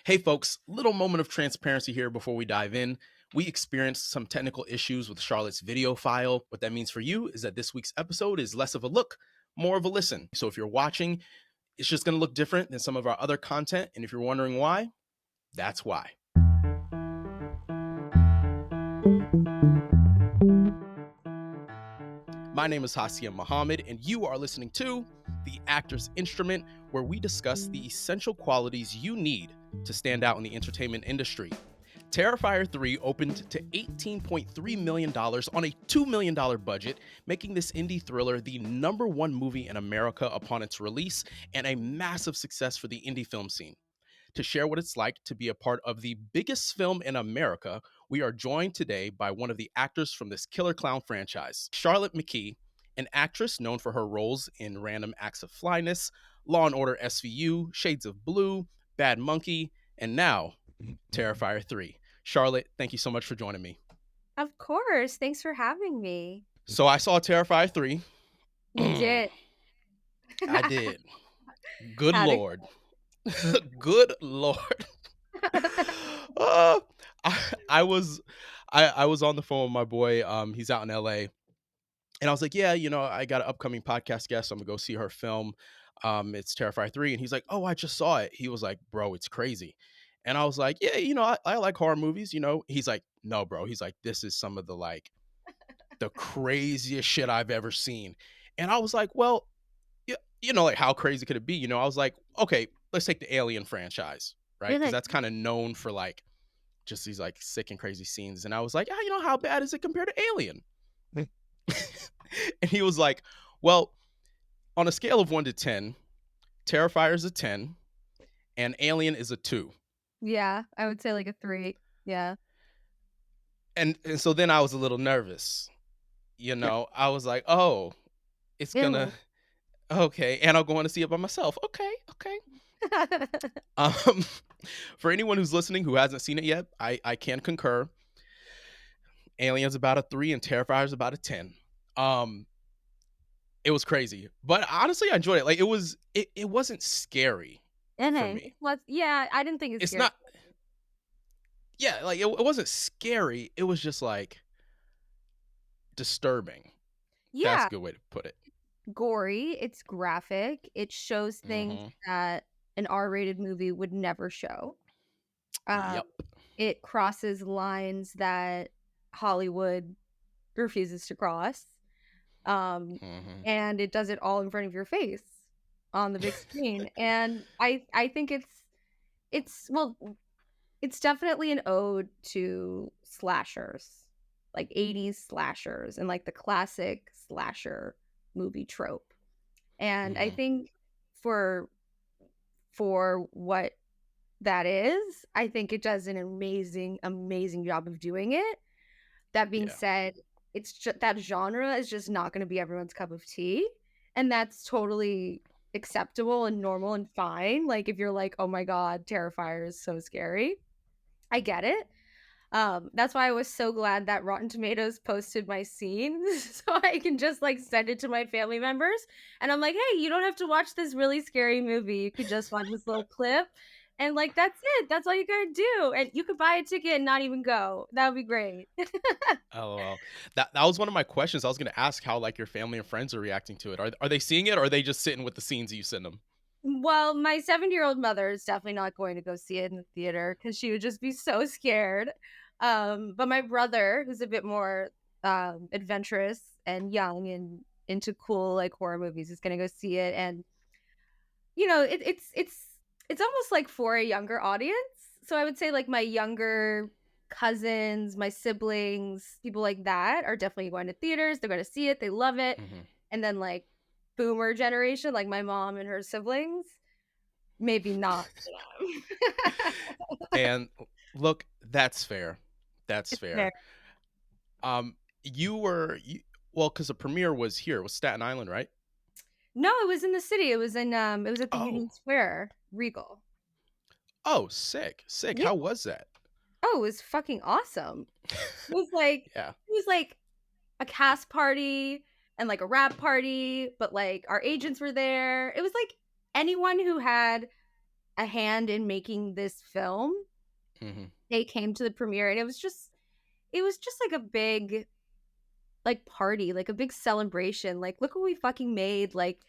Hey folks, little moment of transparency here before we dive in. We experienced some technical issues with Charlotte's video file. What that means for you is that this week's episode is less of a look, more of a listen. So if you're watching, it's just going to look different than some of our other content. And if you're wondering why, that's why. My name is Hassiem Muhammad, and you are listening to The Actor's Instrument, where we discuss the essential qualities you need to stand out in the entertainment industry. Terrifier 3 opened to $18.3 million on a $2 million budget, making this indie thriller the #1 movie in America upon its release and a massive success for the indie film scene. To share what it's like to be a part of the biggest film in America, we are joined today by one of the actors from this Killer Clown franchise, Charlotte McKee, an actress known for her roles in random acts of Flyness, Law & Order SVU, Shades of Blue, Bad Monkey, and now Terrifier 3. Charlotte, thank you so much for joining me. Of course. Thanks for having me. So I saw Terrifier 3. You did. I did. Good How'd it Lord. Good Lord. uh, I was on the phone with my boy. He's out in LA. And I was like, yeah, I got an upcoming podcast guest. So I'm gonna go see her film. It's Terrifier 3. And he's like, oh, I just saw it. He was like, bro, it's crazy. And I was like, yeah, I like horror movies, He's like, no, bro. He's like, this is some of the craziest shit I've ever seen. And I was like, well, like how crazy could it be? I was like, okay, let's take the Alien franchise, right? Because Really? that's kind of known for like just these like sick and crazy scenes. And I was like, how bad is it compared to Alien? And he was like, well, on a scale of 1 to 10, Terrifier is a 10 and Alien is a 2. Yeah, I would say like a 3. Yeah. And so then I was a little nervous. I was like, oh, it's gonna Ew. okay, and I'll go on to see it by myself. Okay. Um, for anyone who's listening who hasn't seen it yet, I can concur. Alien's about a 3 and Terrifier's about a 10. It was crazy, but honestly, I enjoyed it. Like it wasn't scary for And me. yeah, I didn't think it's It's scary. not, yeah, like it wasn't scary. It was just like disturbing. That's a Yeah, good way to put it. gory, it's graphic. It shows things Mm-hmm. that an R-rated movie would never show. Um, Yep. it crosses lines that Hollywood refuses to cross. Um, Mm-hmm. and it does it all in front of your face on the big screen. And I think well, it's definitely an ode to slashers, like 80s slashers and like the classic slasher movie trope. And I Mm-hmm. think for what that is, I think it does an amazing job of doing it. That being Yeah. said, that genre is just not going to be everyone's cup of tea, and that's totally acceptable and normal and fine. Like if you're like, "Oh my god, Terrifier is so scary." I get it. That's why I was so glad that Rotten Tomatoes posted my scene so I can just like send it to my family members. And I'm like, hey, you don't have to watch this really scary movie. You could just watch this little clip. And like, that's it. That's all you gotta do. And you could buy a ticket and not even go. That would be great. LOL. That was one of my questions. I was going to ask how like your family and friends are reacting to it. Are they seeing it, or are they just sitting with the scenes you send them? Well, my 7-year-old mother is definitely not going to go see it in the theater because she would just be so scared. But my brother, who's a bit more adventurous and young and into cool like horror movies, is gonna go see it. And it's almost like for a younger audience. So I would say like my younger cousins, my siblings, people like that are definitely going to theaters. They're going to see it. They love it. Mm-hmm. And then like boomer generation, like my mom and her siblings, maybe not for them. And look, that's fair. That's It's fair. fair. You were well, because the premiere was here, was Staten Island, right? No, it was in the city. It was at the Oh, Union Square, Regal. oh, sick. Yeah. How was that? Oh, it was fucking awesome. Yeah. It was like a cast party and like a rap party, but like our agents were there. It was like anyone who had a hand in making this film. Hmm. They came to the premiere, and it was just like a big like party, like a big celebration. Like, look what we fucking made. Like,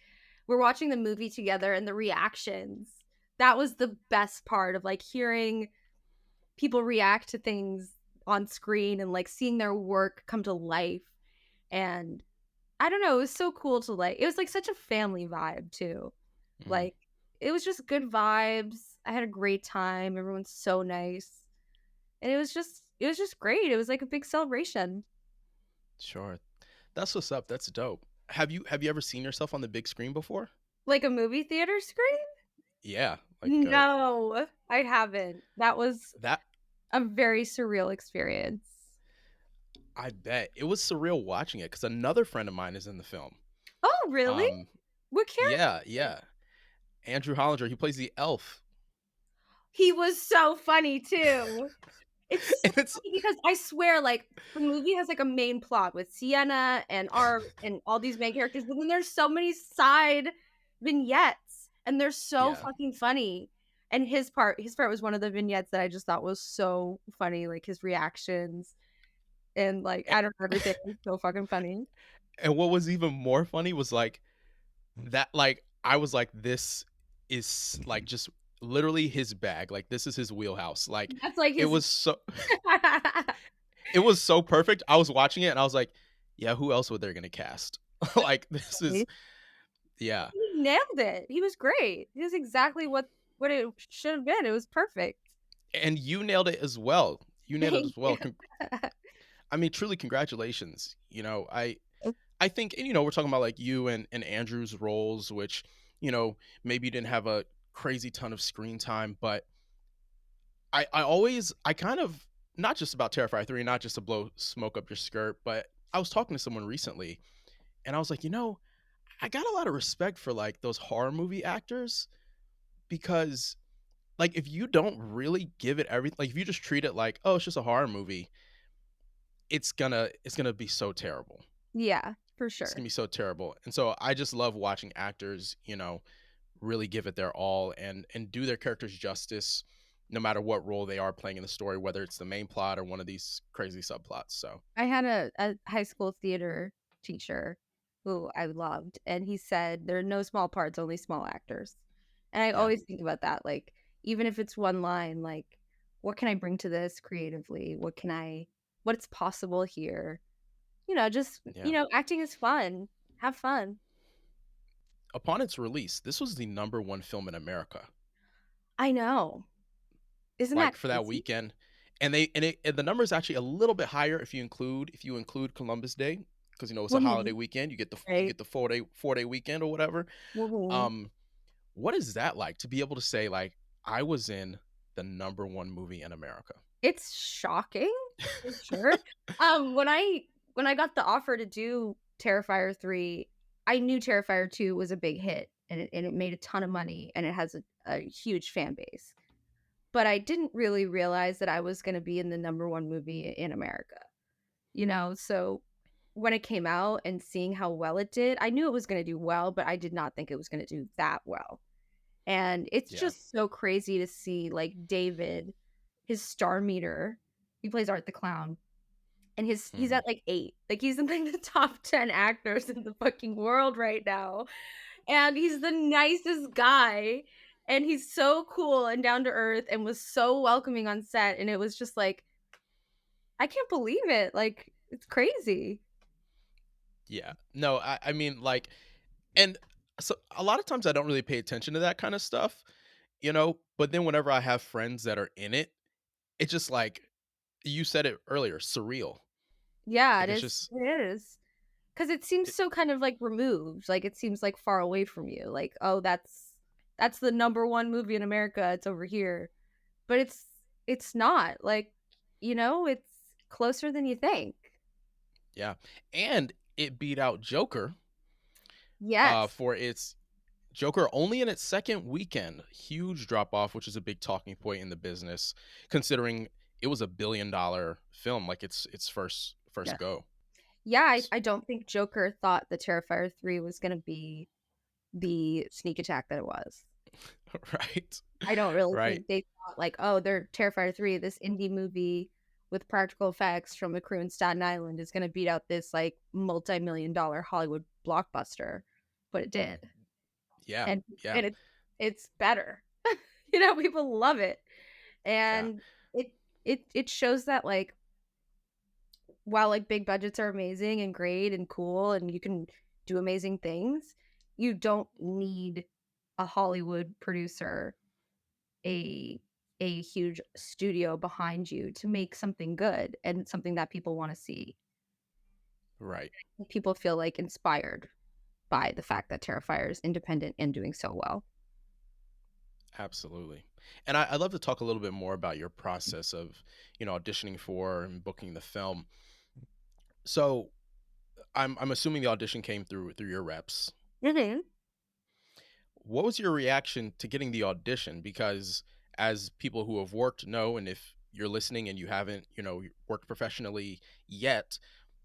we're watching the movie together and the reactions. That was the best part of like hearing people react to things on screen and like seeing their work come to life. And I don't know, it was so cool to like, it was like such a family vibe too. Hmm. Like, it was just good vibes. I had a great time. Everyone's so nice. And it was just great. It was like a big celebration. Sure. That's what's up. That's dope. Have you ever seen yourself on the big screen before? Like a movie theater screen? Yeah, like No, I haven't. That was that. a very surreal experience. I bet it was surreal watching it because another friend of mine is in the film. Oh, really? Um, What yeah, character? yeah. Andrew Hollinger. He plays the elf, He was so funny too. It's so and it's funny because I swear, like, the movie has like a main plot with Sienna and Art and all these main characters, but then there's so many side vignettes, and they're so yeah. fucking funny. And his part was one of the vignettes that I just thought was so funny, like his reactions and like A- I don't know, everything was so fucking funny. And what was even more funny was like that. Like I was like, this is like just literally his bag. Like this is his wheelhouse. Like That's like it his was so it was so perfect. I was watching it and I was like, yeah, who else would they gonna cast? Like this is yeah. he nailed it. He was great. He was exactly what it should have been. It was perfect. And you nailed it as well. You nailed it Thank as you. well. I mean, truly, congratulations. I think, and we're talking about like you and Andrew's roles, which maybe you didn't have a crazy ton of screen time, but I kind of not just about Terrifier 3, not just to blow smoke up your skirt, but I was talking to someone recently, and I was like, I got a lot of respect for like those horror movie actors because like if you don't really give it everything, like if you just treat it like, oh, it's just a horror movie, it's gonna be so terrible. Yeah, for It's gonna sure. be so terrible. And so I just love watching actors, really give it their all and do their characters justice, no matter what role they are playing in the story, whether it's the main plot or one of these crazy subplots. So I had a high school theater teacher who I loved, and he said there are no small parts, only small actors. And I yeah, always think about that, like even if it's one line, like what can I bring to this creatively? What's possible here? Just yeah. acting is fun. Have fun. Upon its release, this was the number one film in America, I know. Isn't that like for that crazy? weekend. And the number is actually a little bit higher if you include Columbus Day, because it's a holiday Mhm. weekend. You get Right? the 4-day weekend or whatever. Mhm. Um, what is that like to be able to say like I was in the number one movie in America? It's shocking, for sure. When I got the offer to do Terrifier 3, I knew Terrifier 2 was a big hit, and it made a ton of money, and it has a huge fan base. But I didn't really realize that I was gonna be in the number 1 movie in America, So when it came out and seeing how well it did, I knew it was gonna do well, but I did not think it was gonna do that well. And it's Yeah. just so crazy to see like David, his star meter. He plays Art the Clown, and he's Hmm. at like 8. Like he's in like the top 10 actors in the fucking world right now. And he's the nicest guy. And he's so cool and down to earth and was so welcoming on set. And it was just like, I can't believe it. Like, it's crazy. Yeah. No, I mean like, and so a lot of times I don't really pay attention to that kind of stuff, but then whenever I have friends that are in it, it's just like you said it earlier, surreal. Yeah, it Like it's is. just It is. Because it seems it, so kind of like removed. Like it seems like far away from you. Like, oh, that's the number 1 movie in America. It's over here. But it's not. Like, it's closer than you think. yeah. And it beat out Joker Yes. for its Joker only in its second weekend. Huge drop off, which is a big talking point in the business, considering it was $1 billion film, like its first Yeah. go. Yeah, I don't think Joker thought the Terrifier 3 was gonna be the sneak attack that it was. Right? I don't really Right. think they thought like, oh, they're Terrifier 3, this indie movie with practical effects from a crew in Staten Island is going to beat out this like multi-million dollar Hollywood blockbuster, but it did, Yeah. and Yeah. and it's better. You know, people love it, Yeah. and it shows that like while like big budgets are amazing and great and cool and you can do amazing things, you don't need a Hollywood producer, a a huge studio behind you to make something good and something that people want to see. Right. People feel like inspired by the fact that Terrifier is independent and doing so well. Absolutely. And I'd love to talk a little bit more about your process of, auditioning for and booking the film. So I'm assuming the audition came through your reps. Hmm. What was your reaction to getting the audition? Because as people who have worked know, and if you're listening and you haven't, worked professionally yet,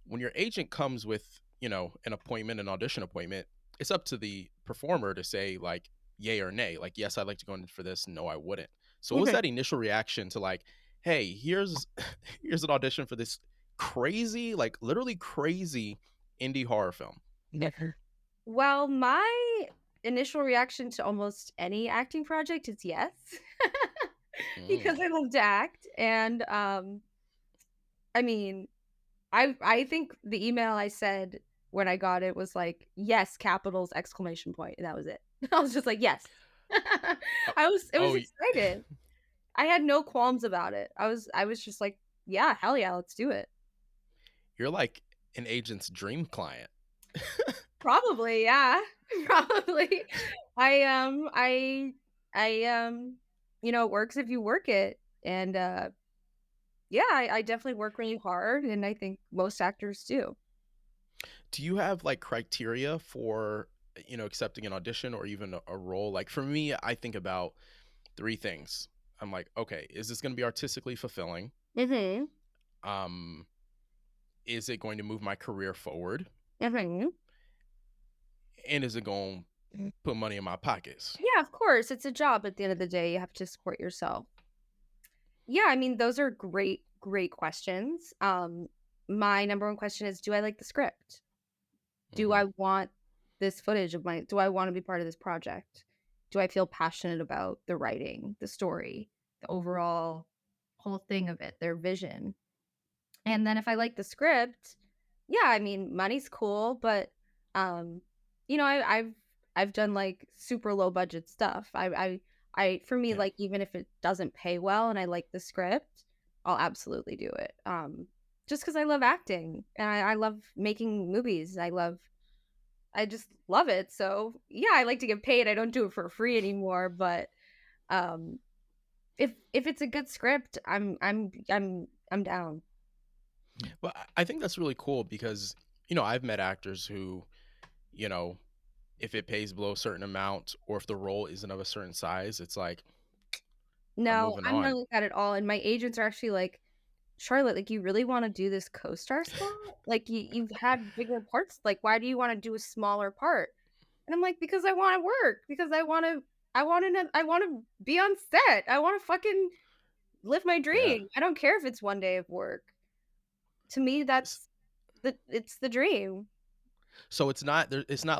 when your agent comes with, an appointment, an audition appointment, it's up to the performer to say like yay or nay. Like, yes, I'd like to go in for this. No, I wouldn't. So what was that initial reaction to like, hey, here's here's an audition for this crazy, like literally crazy indie horror film? Well, my initial reaction to almost any acting project is yes. Because Mm. I love to act, and I mean, I think the email I said when I got it was like, "Yes," capitals, exclamation point, and that was it. I was just like, "Yes." Oh, I was oh, excited. I had no qualms about it. I was just like, "Yeah, hell yeah, let's do it." you're like an agent's dream client. Probably, yeah. Probably. I it works if you work it. And yeah, I definitely work really hard, and I think most actors do. Do you have like criteria for, accepting an audition or even a role? Like for me, I think about three things. I'm like, okay, is this going to be artistically fulfilling? Mhm. Um, is it going to move my career forward? Mhm. And is it going to put money in my pockets? Yeah, of course. It's a job at the end of the day. You have to support yourself. Yeah, I mean, those are great, great questions. My number one question is, do I like the script? Do Hmm. I want this footage of my do I want to be part of this project? Do I feel passionate about the writing, the story, the overall whole thing of it, their vision? And then if I like the script, yeah, I mean, money's cool, but um, I've done like super low budget stuff. For me, Yeah. like even if it doesn't pay well and I like the script, I'll absolutely do it. Just because I love acting and I love making movies. I just love it. So yeah, I like to get paid. I don't do it for free anymore, but um, if it's a good script, I'm down. Well, I think that's really cool because, I've met actors who, you know, if it pays below a certain amount or if the role isn't of a certain size, it's like, I'm No, moving I'm not on. like that at all, and my agents are actually like, "Charlotte, like, you really wanna do this co-star spot? Like, you've had bigger parts, like, why do you wanna do a smaller part?" And I'm like, "Because I wanna work, because I wanna be on set, I wanna fucking live my Yeah. dream. I don't care if it's one day of work." To me, it's the dream. So it's not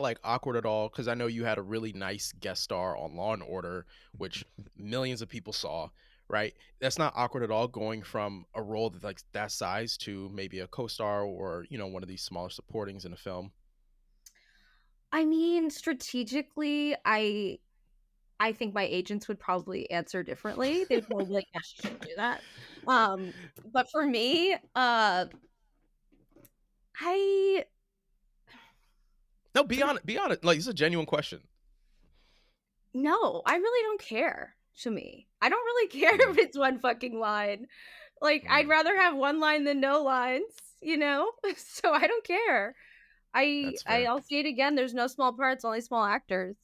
like awkward at all because I know you had a really nice guest star on Law and Order, which millions of people saw, right? That's not awkward at all going from a role that's like that size to maybe a co-star or, one of these smaller supportings in a film. I mean, strategically, I think my agents would probably answer differently. They'd probably be like, "Yes, you should do that." But for me, I No, be honest, be honest. Like it's a genuine question. no, I really don't care, to me. I don't really care Mm, if it's one fucking line. Like, I'd mm, rather have one line than no lines, you know? So I don't care. that's fair. I'll see it again. There's no small parts, only small actors.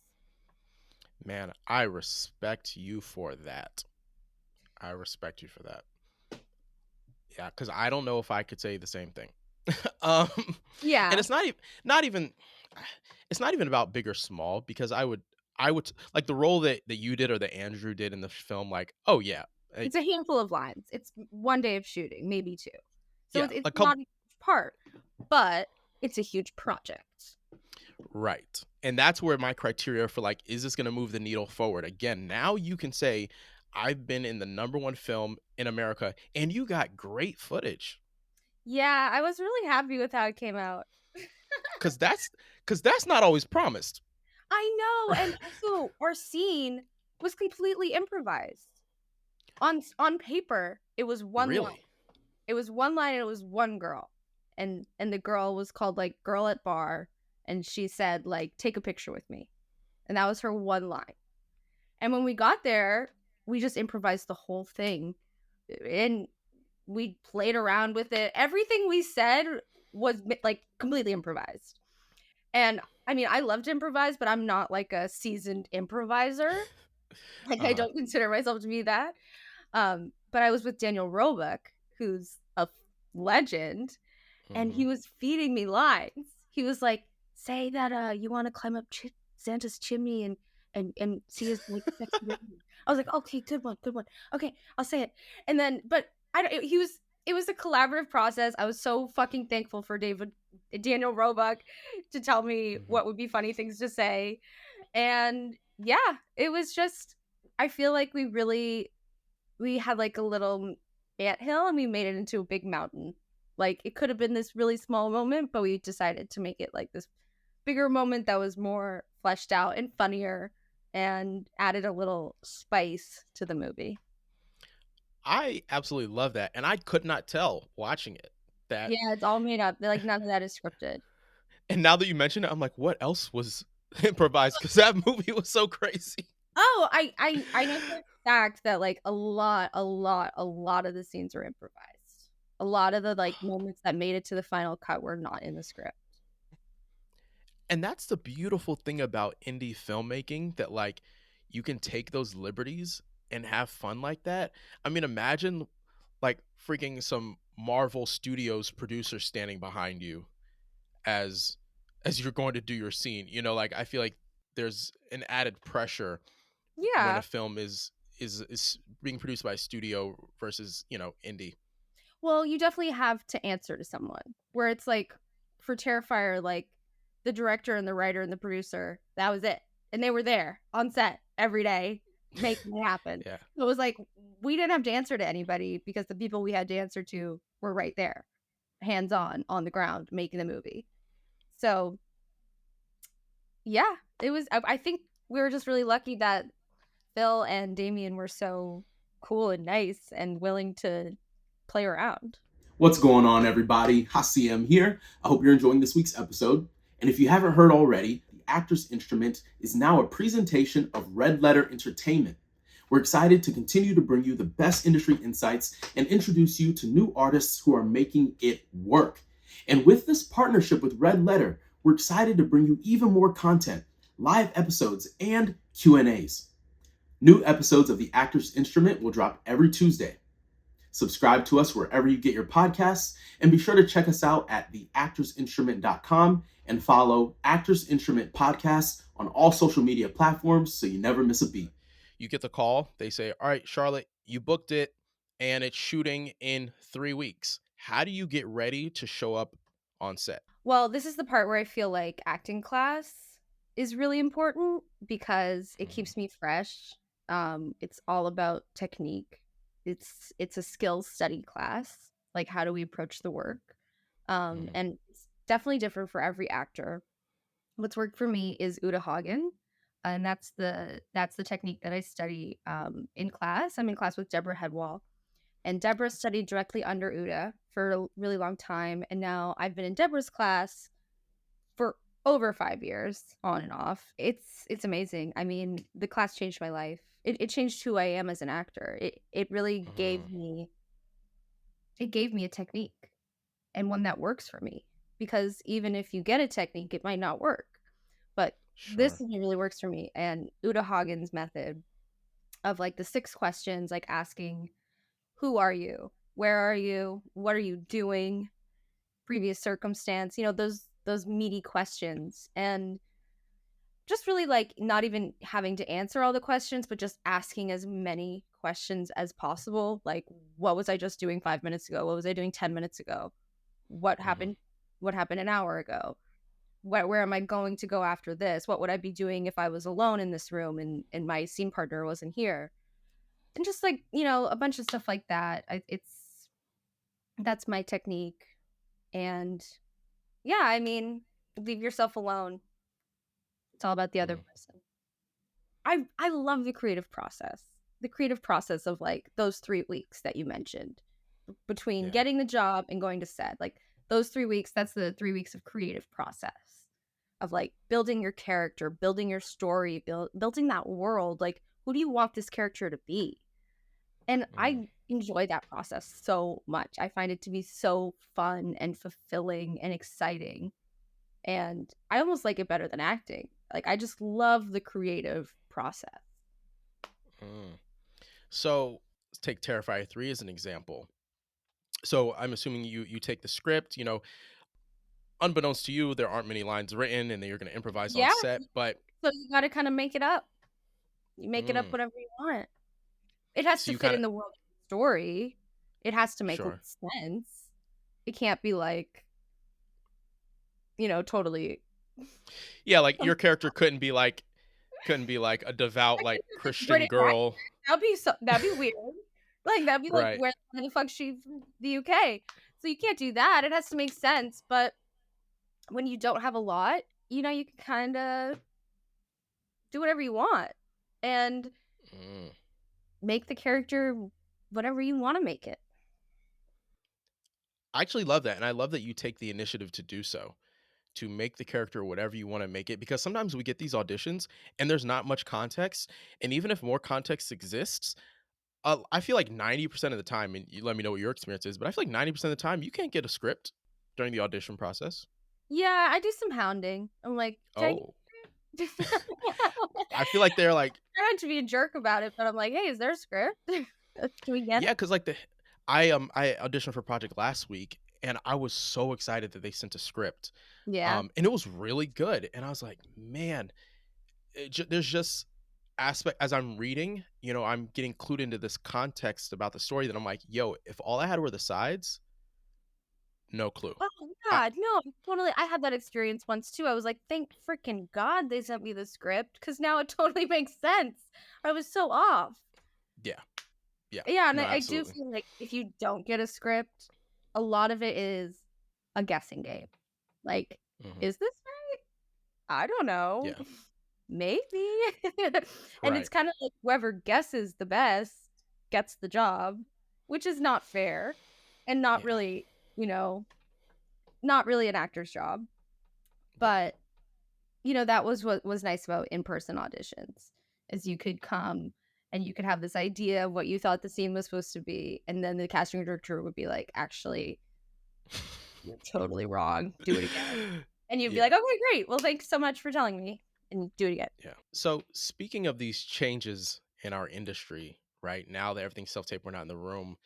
Man, I respect you for that. I respect you for that. Yeah, because I don't know if I could say the same thing. um, and Yeah. it's not even it's not even about big or small because I would like the role that you did or that Andrew did in the film. Like, oh yeah, It's a handful of lines. It's one day of shooting, maybe two. So yeah, it's a couple. not a huge part, but it's a huge project. Right. And that's where my criteria for like, is this going to move the needle forward? Again, now you can say, I've been in the number one film in America and you got great footage. Yeah, I was really happy with how it came out. Cause that's cause that's not always promised. I know, and also our scene was completely improvised. On paper, it was one line. Really? It was one line and it was one girl. And the girl was called like Girl at Bar, and she said like take a picture with me. And that was her one line. And when we got there, we just improvised the whole thing. And we played around with it. Everything we said was like completely improvised. And I mean, I love to improvise, but I'm not like a seasoned improviser. Like I Uh-huh. don't consider myself to be that. But I was with Daniel Roebuck, who's a legend, and Hmm. he was feeding me lines. He was like, "Say that you want to climb up Santa's chimney and see his like sexy baby." I was like, "Okay, good one, good one. Okay, I'll say it." And then, but I don't. He was. It was a collaborative process. I was so fucking thankful for Daniel Roebuck to tell me Hmm. what would be funny things to say, and yeah, it was just. I feel like we had like a little anthill and we made it into a big mountain. Like it could have been this really small moment, but we decided to make it like this bigger moment that was more fleshed out and funnier and added a little spice to the movie. I absolutely love that. And I could not tell watching it that, Yeah, it's all made up. Like none of that is scripted. and now that you mention it, I'm like, what else was improvised? Because that movie was so crazy. Oh, I know for a fact that like a lot of the scenes were improvised. A lot of the like moments that made it to the final cut were not in the script. And that's the beautiful thing about indie filmmaking, that like you can take those liberties and have fun like that. I mean, imagine like freaking some Marvel Studios producer standing behind you as you're going to do your scene. You know, like I feel like there's an added pressure when Yeah. a film is being produced by a studio versus, indie. Well, you definitely have to answer to someone. Where it's like for Terrifier, like the director and the writer and the producer, that was it. And they were there on set every day making it happen. Yeah. So it was like we didn't have to answer to anybody because the people we had to answer to were right there, hands on the ground, making the movie. So yeah, it was I think we were just really lucky that Phil and Damien were so cool and nice and willing to play around. What's going on, everybody? Hassiem here. I hope you're enjoying this week's episode. And if you haven't heard already, The Actor's Instrument is now a presentation of Red Letter Entertainment. We're excited to continue to bring you the best industry insights and introduce you to new artists who are making it work. And with this partnership with Red Letter, we're excited to bring you even more content, live episodes, and Q&As. New episodes of The Actor's Instrument will drop every Tuesday. Subscribe to us wherever you get your podcasts, and be sure to check us out at theactorsinstrument.com and follow Actors Instrument Podcast on all social media platforms so you never miss a beat. You get the call, they say, all right, Charlotte, you booked it and it's shooting in 3 weeks. How do you get ready to show up on set? Well, this is the part where I feel like acting class is really important because it keeps me fresh. It's all about technique. It's a skills study class. Like how do we approach the work? Mm-hmm. And it's definitely different for every actor. What's worked for me is Uta Hagen, and that's the technique that I study in class. I'm in class with Deborah Headwall, and Deborah studied directly under Uta for a really long time, and now I've been in Deborah's class for over 5 years, on and off. It's amazing. I mean, the class changed my life. It changed who I am as an actor. It really gave me a technique and one that works for me. Because even if you get a technique, it might not work. But this Sure. one really works for me. And Uta Hagen's method of like the 6 questions, like asking, who are you? Where are you? What are you doing? Previous circumstance, those meaty questions. And just really like not even having to answer all the questions, but just asking as many questions as possible. Like, what was I just doing 5 minutes ago? What was I doing 10 minutes ago? What happened? What happened an hour ago? Where am I going to go after this? What would I be doing if I was alone in this room and my scene partner wasn't here? And just like, you know, a bunch of stuff like that. That's my technique. And yeah, I mean, leave yourself alone. It's all about the other person. I love the creative process. The creative process of like those 3 weeks that you mentioned between getting the job and going to set. Like those 3 weeks, that's the 3 weeks of creative process of like building your character, building your story, building that world. Like, who do you want this character to be? And I enjoy that process so much. I find it to be so fun and fulfilling and exciting. And I almost like it better than acting. Like, I just love the creative process. So let's take Terrifier 3 as an example. So I'm assuming you take the script, you know, unbeknownst to you, there aren't many lines written and then you're going to improvise on set, but... So you got to kind of make it up. You make it up whatever you want. It has to fit in the world of the story. It has to make sense. It can't be like, you know, totally... Yeah, like your character couldn't be like a devout like Christian girl. That'd be weird. Like that'd be like where the fuck she's from the UK. So you can't do that. It has to make sense. But when you don't have a lot, you know, you can kind of do whatever you want and make the character whatever you want to make it. I actually love that, and I love that you take the initiative to do so. To make the character whatever you want to make it, because sometimes we get these auditions and there's not much context, and even if more context exists, I feel like 90% of the time, and you let me know what your experience is, but I feel like 90% of the time you can't get a script during the audition process. Yeah, I do some hounding. I'm like, I feel like they're like, I don't have to be a jerk about it, but I'm like, hey, is there a script? Can we get it? Yeah, because like I auditioned for a project last week and I was so excited that they sent a script. Yeah. And it was really good. And I was like, man, there's just aspect as I'm reading, you know, I'm getting clued into this context about the story that I'm like, yo, if all I had were the sides, no clue. Oh God, no, totally. I had that experience once too. I was like, thank freaking God they sent me the script because now it totally makes sense. I was so off. Yeah. And I do feel like if you don't get a script, a lot of it is a guessing game. Like, is this right? I don't know. Yeah. Maybe. And it's kind of like whoever guesses the best gets the job, which is not fair and not really, you know, not really an actor's job. But, you know, that was what was nice about in-person auditions, is you could come and you could have this idea of what you thought the scene was supposed to be. And then the casting director would be like, actually, you're totally wrong. Do it again. And you'd be like, okay, great. Well, thanks so much for telling me. And do it again. Yeah. So speaking of these changes in our industry, right now that everything's self-tape, we're not in the room,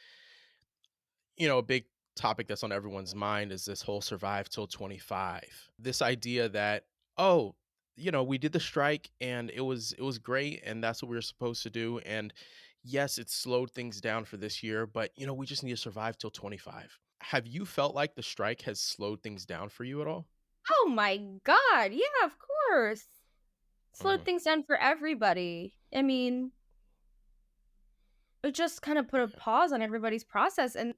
you know, a big topic that's on everyone's mind is this whole survive till 25. This idea that, oh, you know, we did the strike and it was great and that's what we were supposed to do. And yes, it slowed things down for this year, but you know, we just need to survive till 25. Have you felt like the strike has slowed things down for you at all? Oh my God. Yeah, of course. Slowed things down for everybody. I mean, it just kind of put a pause on everybody's process. And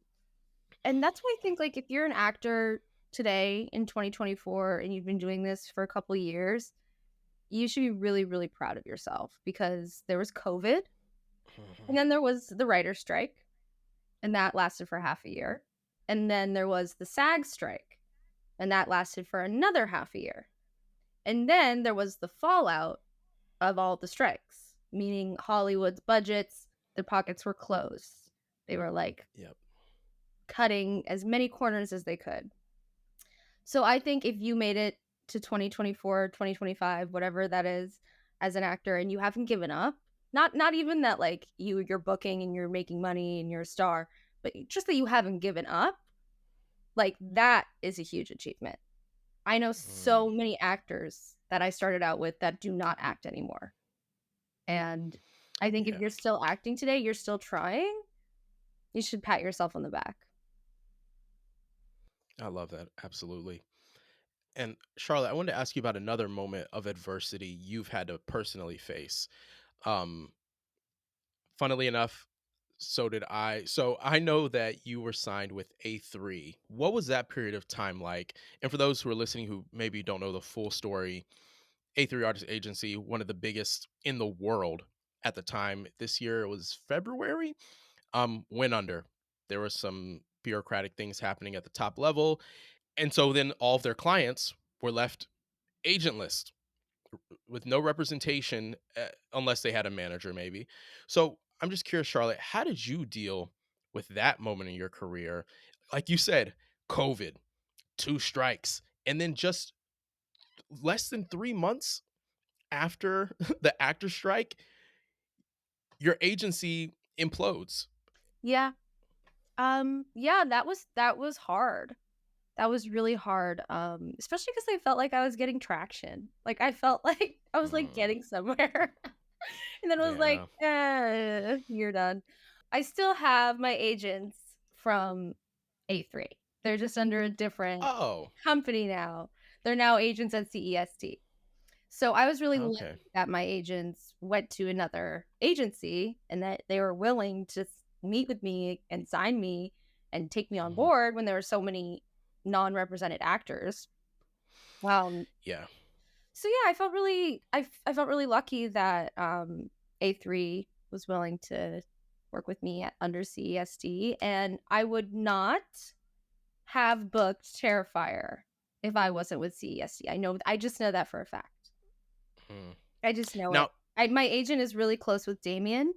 that's why I think, like, if you're an actor today in 2024 and you've been doing this for a couple of years, you should be really, really proud of yourself, because there was COVID and then there was the writer's strike and that lasted for half a year. And then there was the SAG strike and that lasted for another half a year. And then there was the fallout of all the strikes, meaning Hollywood's budgets, their pockets were closed. They were like cutting as many corners as they could. So I think if you made it to 2024, 2025, whatever that is, as an actor, and you haven't given up, not even that like you're booking and you're making money and you're a star, but just that you haven't given up, like that is a huge achievement. I know so many actors that I started out with that do not act anymore. And I think if Yeah. you're still acting today, you're still trying, you should pat yourself on the back. I love that. Absolutely. And Charlotte, I wanted to ask you about another moment of adversity you've had to personally face. Um, Funnily enough, so did I. So I know that you were signed with A3. What was that period of time like? And for those who are listening who maybe don't know the full story, A3 Artist Agency, one of the biggest in the world at the time. This year it was February, went under. There were some bureaucratic things happening at the top level. And so then all of their clients were left agentless with no representation unless they had a manager, maybe. So I'm just curious, Charlotte, how did you deal with that moment in your career? Like you said, COVID, 2 strikes, and then just less than 3 months after the actor strike, your agency implodes. Yeah. Yeah, that was hard. That was really hard. Especially because I felt like I was getting traction. Like I felt like I was like Mm, getting somewhere. And then it was like, yeah. you're done. I still have my agents from A3. They're just under a different Oh, company now. They're now agents at CEST. So I was really lucky okay. that my agents went to another agency and that they were willing to meet with me and sign me and take me on Mhm. board when there were so many non-represented actors. Yeah. So yeah, I felt really lucky that A3 was willing to work with me under CESD, and I would not have booked Terrifier if I wasn't with CESD. I just know that for a fact. Mm. I just know it. Now, My agent is really close with Damien,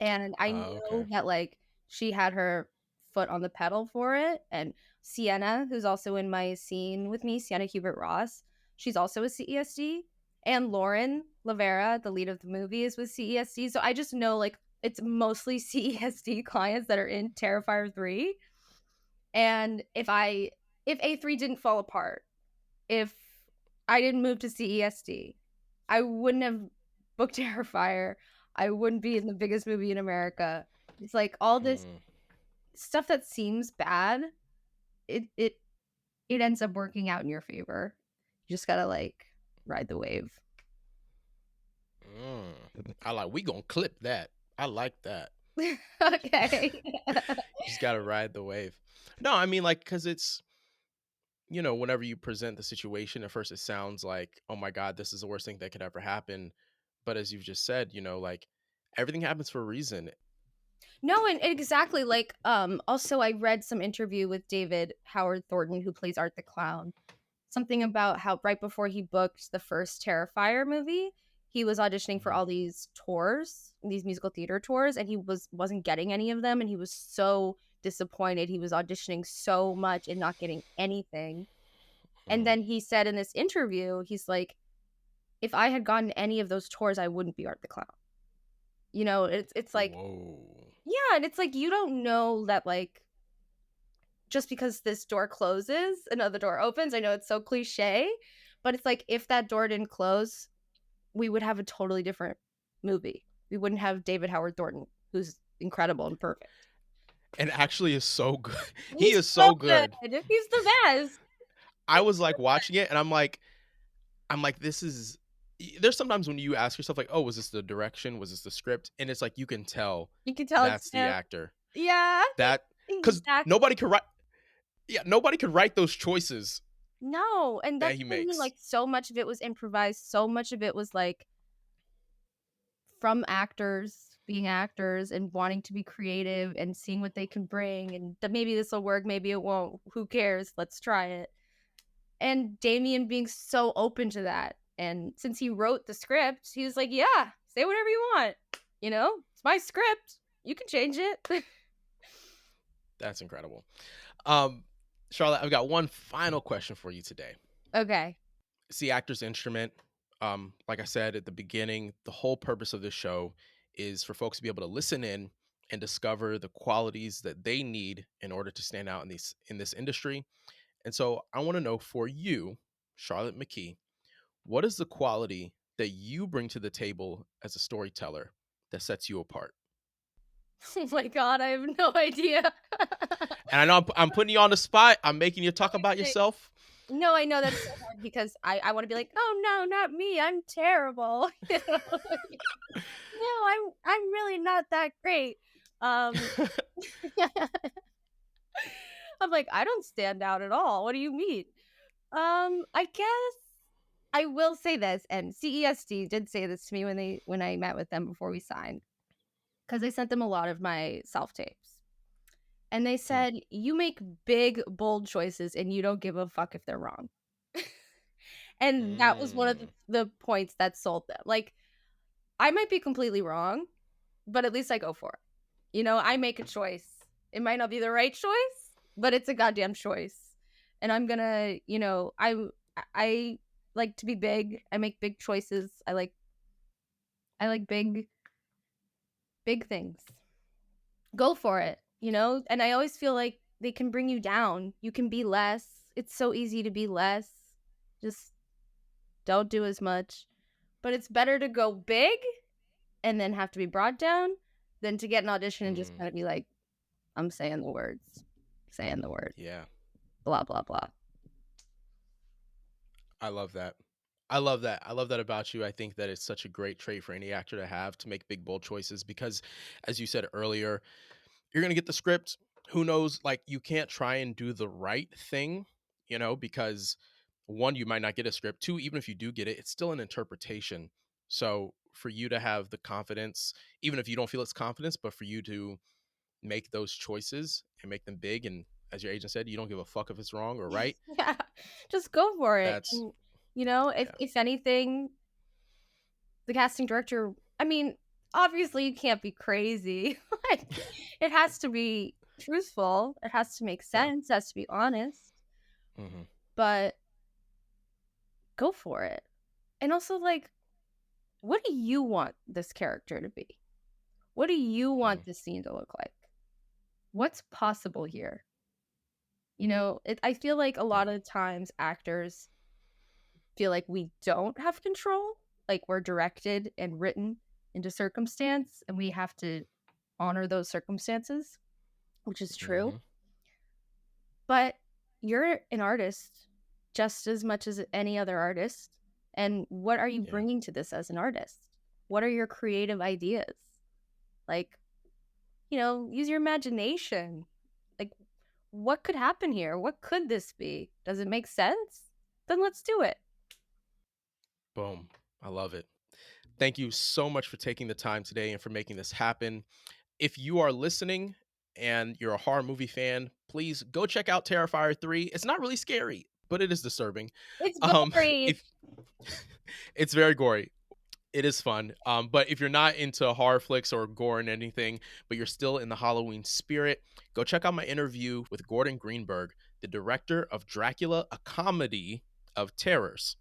and I okay. know that like she had her foot on the pedal for it. And Sienna, who's also in my scene with me, Sienna Hubert Ross, she's also with CESD. And Lauren Lavera, the lead of the movie, is with CESD. So I just know like it's mostly CESD clients that are in Terrifier 3. And if A3 didn't fall apart, if I didn't move to CESD, I wouldn't have booked Terrifier. I wouldn't be in the biggest movie in America. It's like all this Mm, stuff that seems bad, it ends up working out in your favor. You just gotta like ride the wave. we gonna clip that. I like that. Okay. You just gotta ride the wave. No, I mean, like, because it's, whenever you present the situation, at first it sounds like, oh my God, this is the worst thing that could ever happen. But as you've just said, like, everything happens for a reason. No, and exactly like also I read some interview with David Howard Thornton, who plays Art the Clown. Something about how right before he booked the first Terrifier movie, he was auditioning for Mhm. all these tours, these musical theater tours, and he wasn't getting any of them, and he was so disappointed. He was auditioning so much and not getting anything. And Mm. then he said in this interview, he's like, if I had gotten any of those tours, I wouldn't be Art the Clown. It's like, Whoa. yeah, and it's like you don't know that like just because this door closes, another door opens. I know it's so cliche, but it's like if that door didn't close, we would have a totally different movie. We wouldn't have David Howard Thornton, who's incredible and perfect. And actually is so good. He He's is so so good. good. He's the best. I was like watching it and I'm like, this is, there's sometimes when you ask yourself like, oh, was this the direction? Was this the script? And it's like, you can tell You can tell it's that's the him. actor. Yeah, That, because exactly. nobody could write those choices No, and that that's he what I mean. makes. Like so much of it was improvised. So much of it was like from actors being actors and wanting to be creative and seeing what they can bring and that maybe this will work, maybe it won't. Who cares? Let's try it. And Damien being so open to that. And since he wrote the script, he was like, yeah, say whatever you want. It's my script. You can change it. That's incredible. Um, Charlotte, I've got one final question for you today. Okay. It's the actor's instrument. Like I said at the beginning, the whole purpose of this show is for folks to be able to listen in and discover the qualities that they need in order to stand out in this industry. And so I want to know for you, Charlotte McKee, what is the quality that you bring to the table as a storyteller that sets you apart? Oh my God, I have no idea. And I know I'm putting you on the spot. I'm making you talk about Okay. yourself. No, I know that's so hard because I want to be like, oh no, not me, I'm terrible. You know? No, I'm really not that great. Um, I'm like, I don't stand out at all. What do you mean? I guess I will say this, and CESD did say this to me when I met with them before we signed, because I sent them a lot of my self tapes, and they said, you make big, bold choices, and you don't give a fuck if they're wrong. And that was one of the points that sold them. Like, I might be completely wrong, but at least I go for it. You know, I make a choice. It might not be the right choice, but it's a goddamn choice. And I'm gonna, you know, I like to be big. I make big choices. I like big things. Go for it, you know? And I always feel like they can bring you down. You can be less. It's so easy to be less. Just don't do as much. But it's better to go big and then have to be brought down than to get an audition and just kind of be like, I'm saying the words. Yeah. Blah, blah, blah. I love that. I love that. I love that about you. I think that it's such a great trait for any actor to have, to make big, bold choices, because as you said earlier, you're going to get the script. Who knows? Like, you can't try and do the right thing, you know, because one, you might not get a script. Two, even if you do get it, it's still an interpretation. So for you to have the confidence, even if you don't feel it's confidence, but for you to make those choices and make them big, and as your agent said, you don't give a fuck if it's wrong or right. Yeah, just go for it. That's, And, you know, yeah. if anything, the casting director, I mean, obviously you can't be crazy. It has to be truthful. It has to make sense. It has to be honest. Mm-hmm. But go for it. And also, like, what do you want this character to be? What do you want this scene to look like? What's possible here? You know, I feel like a lot of times actors feel like we don't have control. Like, we're directed and written into circumstance, and we have to honor those circumstances, which is true. Mm-hmm. But you're an artist just as much as any other artist. And what are you bringing to this as an artist? What are your creative ideas? Like, you know, use your imagination. Like, what could happen here? What could this be? Does it make sense? Then let's do it. Boom. I love it. Thank you so much for taking the time today and for making this happen. If you are listening and you're a horror movie fan, please go check out Terrifier 3. It's not really scary, but it is disturbing. It's gory. It's very gory. It is fun. But if you're not into horror flicks or gore and anything, but you're still in the Halloween spirit, go check out my interview with Gordon Greenberg, the director of Dracula, a comedy of terrors.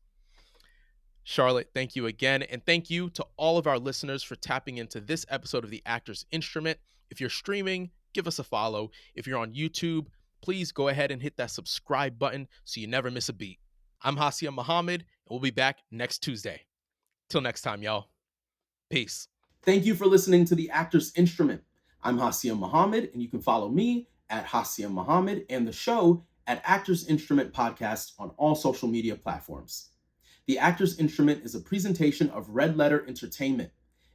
Charlotte, thank you again. And thank you to all of our listeners for tapping into this episode of The Actor's Instrument. If you're streaming, give us a follow. If you're on YouTube, please go ahead and hit that subscribe button so you never miss a beat. I'm Hassiem Muhammad, and we'll be back next Tuesday. Till next time, y'all. Peace. Thank you for listening to The Actor's Instrument. I'm Hassiem Muhammad, and you can follow me at Hassiem Muhammad and the show at Actors Instrument Podcast on all social media platforms. The Actors Instrument is a presentation of Red Letter Entertainment.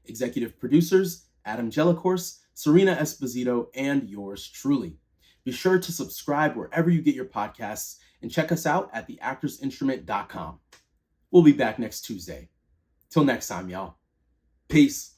Executive producers, Adam Jellicourse, Serena Esposito, and yours truly. Be sure to subscribe wherever you get your podcasts and check us out at theactorsinstrument.com. We'll be back next Tuesday. Till next time, y'all. Peace.